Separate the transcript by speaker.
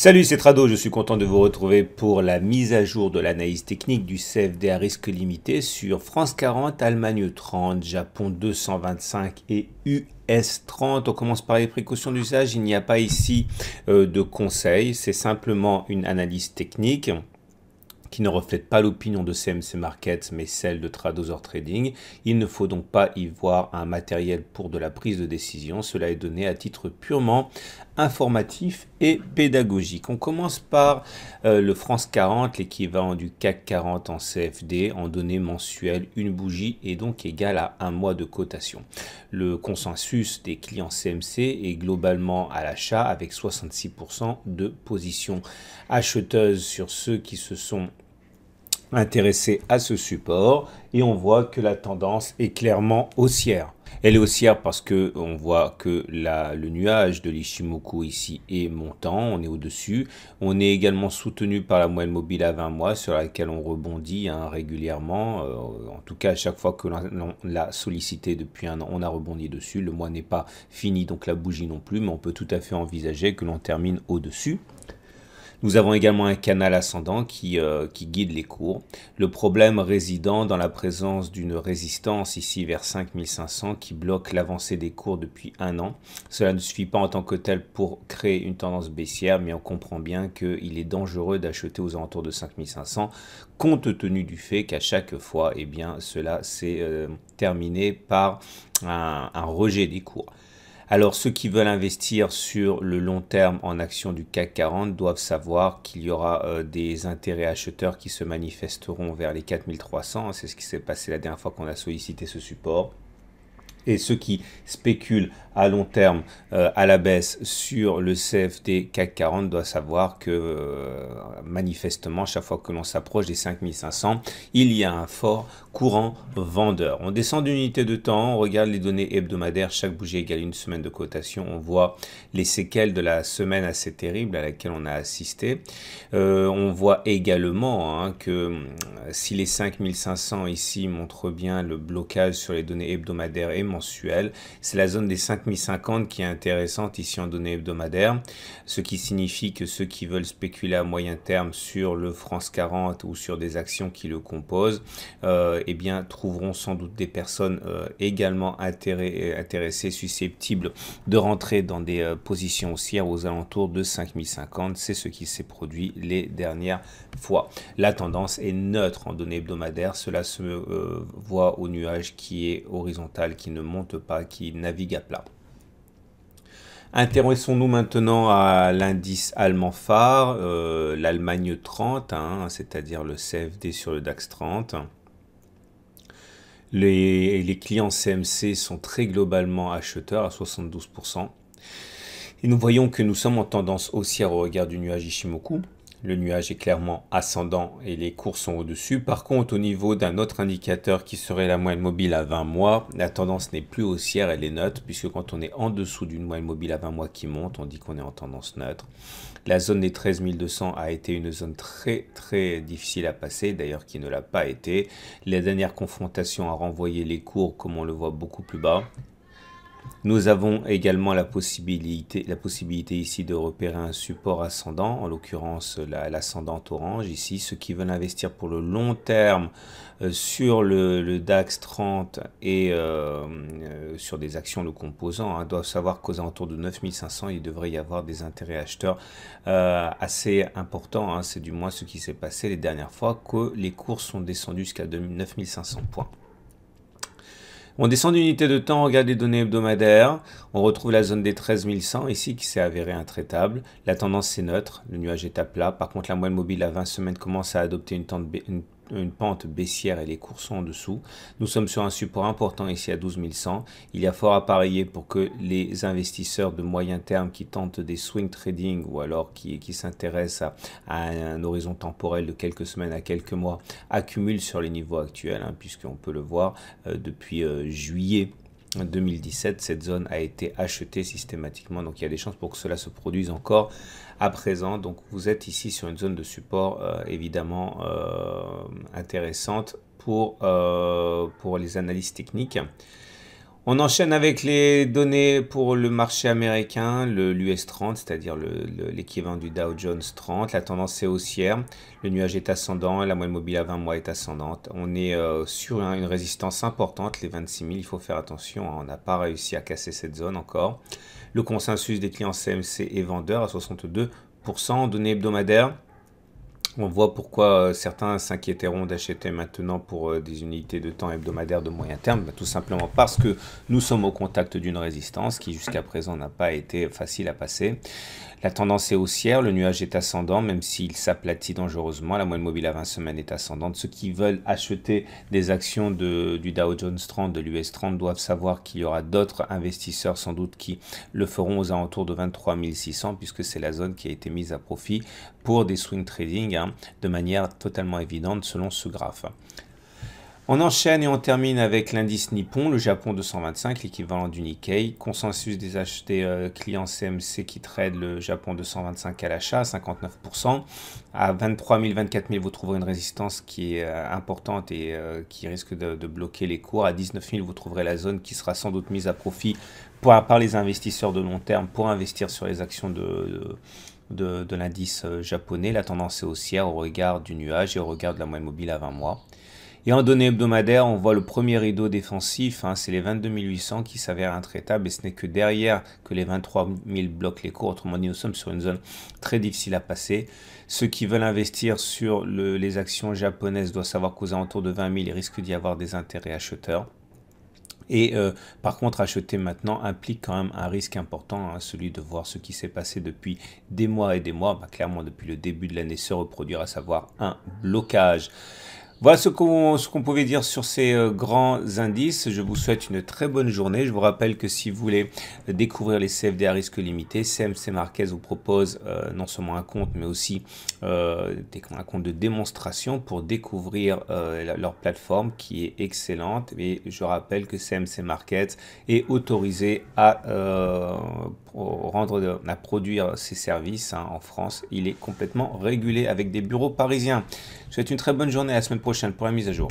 Speaker 1: Salut, c'est Trado, je suis content de vous retrouver pour la mise à jour de l'analyse technique du CFD à risque limité sur France 40, Allemagne 30, Japon 225 et US 30. On commence par les précautions d'usage. Il n'y a pas ici de conseils, c'est simplement une analyse technique qui ne reflète pas l'opinion de CMC Markets, mais celle de Tradozer Trading. Il ne faut donc pas y voir un matériel pour de la prise de décision. Cela est donné à titre purement informatif et pédagogique. On commence par le France 40, l'équivalent du CAC 40 en CFD, en données mensuelles. Une bougie est donc égale à un mois de cotation. Le consensus des clients CMC est globalement à l'achat avec 66% de positions acheteuses sur ceux qui se sont intéressés à ce support, et on voit que la tendance est clairement haussière. Elle est haussière parce que on voit que le nuage de l'Ichimoku ici est montant, on est au-dessus. On est également soutenu par la moyenne mobile à 20 mois sur laquelle on rebondit régulièrement. En tout cas, à chaque fois que l'on l'a sollicité depuis un an, on a rebondi dessus. Le mois n'est pas fini, donc la bougie non plus, mais on peut tout à fait envisager que l'on termine au-dessus. Nous avons également un canal ascendant qui guide les cours. Le problème résidant dans la présence d'une résistance ici vers 5500 qui bloque l'avancée des cours depuis un an. Cela ne suffit pas en tant que tel pour créer une tendance baissière, mais on comprend bien qu'il est dangereux d'acheter aux alentours de 5500 compte tenu du fait qu'à chaque fois, eh bien, cela s'est terminé par un rejet des cours. Alors, ceux qui veulent investir sur le long terme en actions du CAC 40 doivent savoir qu'il y aura des intérêts acheteurs qui se manifesteront vers les 4300. C'est ce qui s'est passé la dernière fois qu'on a sollicité ce support. Et ceux qui spéculent à long terme à la baisse sur le CFD CAC 40 doivent savoir que manifestement, chaque fois que l'on s'approche des 5500, il y a un fort courant vendeur. On descend d'unité de temps, on regarde les données hebdomadaires, chaque bougie égale une semaine de cotation, on voit les séquelles de la semaine assez terrible à laquelle on a assisté. On voit également que si les 5500 ici montrent bien le blocage sur les données hebdomadaires et mensuelles, c'est la zone des 5050 qui est intéressante ici en données hebdomadaires, ce qui signifie que ceux qui veulent spéculer à moyen terme sur le France 40 ou sur des actions qui le composent, eh bien trouveront sans doute des personnes également intéressées, susceptibles de rentrer dans des positions haussières aux alentours de 5050. C'est ce qui s'est produit les dernières fois. La tendance est neutre en données hebdomadaires. Cela se voit au nuage qui est horizontal, qui ne monte pas, qui navigue à plat. Intéressons-nous maintenant à l'indice allemand phare, l'Allemagne 30, c'est-à-dire le CFD sur le DAX 30. Les clients CMC sont très globalement acheteurs à 72%. Et nous voyons que nous sommes en tendance haussière au regard du nuage Ichimoku. Le nuage est clairement ascendant et les cours sont au-dessus. Par contre, au niveau d'un autre indicateur qui serait la moyenne mobile à 20 mois, la tendance n'est plus haussière, elle est neutre, puisque quand on est en dessous d'une moyenne mobile à 20 mois qui monte, on dit qu'on est en tendance neutre. La zone des 13 200 a été une zone très difficile à passer, d'ailleurs qui ne l'a pas été. La dernière confrontation a renvoyé les cours, comme on le voit, beaucoup plus bas. Nous avons également la possibilité ici de repérer un support ascendant, en l'occurrence l'ascendante orange ici. Ceux qui veulent investir pour le long terme sur le DAX 30 et sur des actions le composant doivent savoir qu'aux alentours de 9500, il devrait y avoir des intérêts acheteurs assez importants. C'est du moins ce qui s'est passé les dernières fois que les cours sont descendus jusqu'à 9500 points. On descend d'unité de temps, on regarde les données hebdomadaires, on retrouve la zone des 13 100 ici qui s'est avérée intraitable. La tendance c'est neutre, le nuage est à plat. Par contre la moyenne mobile à 20 semaines commence à adopter une pente baissière et les cours sont en dessous. Nous sommes sur un support important ici à 12 100. Il y a fort à parier pour que les investisseurs de moyen terme qui tentent des swing trading ou alors qui s'intéressent à un horizon temporel de quelques semaines à quelques mois accumulent sur les niveaux actuels, puisqu'on peut le voir depuis juillet 2017, cette zone a été achetée systématiquement, donc il y a des chances pour que cela se produise encore à présent. Donc vous êtes ici sur une zone de support évidemment intéressante pour les analyses techniques. On enchaîne avec les données pour le marché américain, l'US 30, c'est-à-dire l'équivalent du Dow Jones 30. La tendance est haussière, le nuage est ascendant, la moyenne mobile à 20 mois est ascendante. On est sur une résistance importante, les 26 000, il faut faire attention, hein, on n'a pas réussi à casser cette zone encore. Le consensus des clients CMC est vendeur à 62%, données hebdomadaires. On voit pourquoi certains s'inquiéteront d'acheter maintenant pour des unités de temps hebdomadaires de moyen terme, tout simplement parce que nous sommes au contact d'une résistance qui jusqu'à présent n'a pas été facile à passer. La tendance est haussière, le nuage est ascendant, même s'il s'aplatit dangereusement. La moyenne mobile à 20 semaines est ascendante. Ceux qui veulent acheter des actions du Dow Jones 30, de l'US 30, doivent savoir qu'il y aura d'autres investisseurs sans doute qui le feront aux alentours de 23 600, puisque c'est la zone qui a été mise à profit pour des swing trading, hein, de manière totalement évidente selon ce graphe. On enchaîne et on termine avec l'indice Nippon, le Japon 225, l'équivalent du Nikkei. Consensus des achetés clients CMC qui trade le Japon 225 à l'achat, 59%. À 23 000, 24 000, vous trouverez une résistance qui est importante et qui risque de bloquer les cours. À 19 000, vous trouverez la zone qui sera sans doute mise à profit par les investisseurs de long terme pour investir sur les actions de l'indice japonais. La tendance est haussière au regard du nuage et au regard de la moyenne mobile à 20 mois. Et en données hebdomadaires, on voit le premier rideau défensif, hein, c'est les 22 800 qui s'avèrent intraitables et ce n'est que derrière que les 23 000 bloquent les cours. Autrement dit, nous sommes sur une zone très difficile à passer. Ceux qui veulent investir sur les actions japonaises doivent savoir qu'aux alentours de 20 000, il risque d'y avoir des intérêts acheteurs. Et par contre, acheter maintenant implique quand même un risque important, hein, celui de voir ce qui s'est passé depuis des mois et des mois, clairement depuis le début de l'année se reproduire, à savoir un blocage. Voilà ce qu'on pouvait dire sur ces grands indices. Je vous souhaite une très bonne journée. Je vous rappelle que si vous voulez découvrir les CFD à risque limité, CMC Markets vous propose non seulement un compte, mais aussi un compte de démonstration pour découvrir leur plateforme qui est excellente. Et je rappelle que CMC Markets est autorisé à produire ses services, hein, en France. Il est complètement régulé avec des bureaux parisiens. Je vous souhaite une très bonne journée, à la semaine prochaine pour la mise à jour.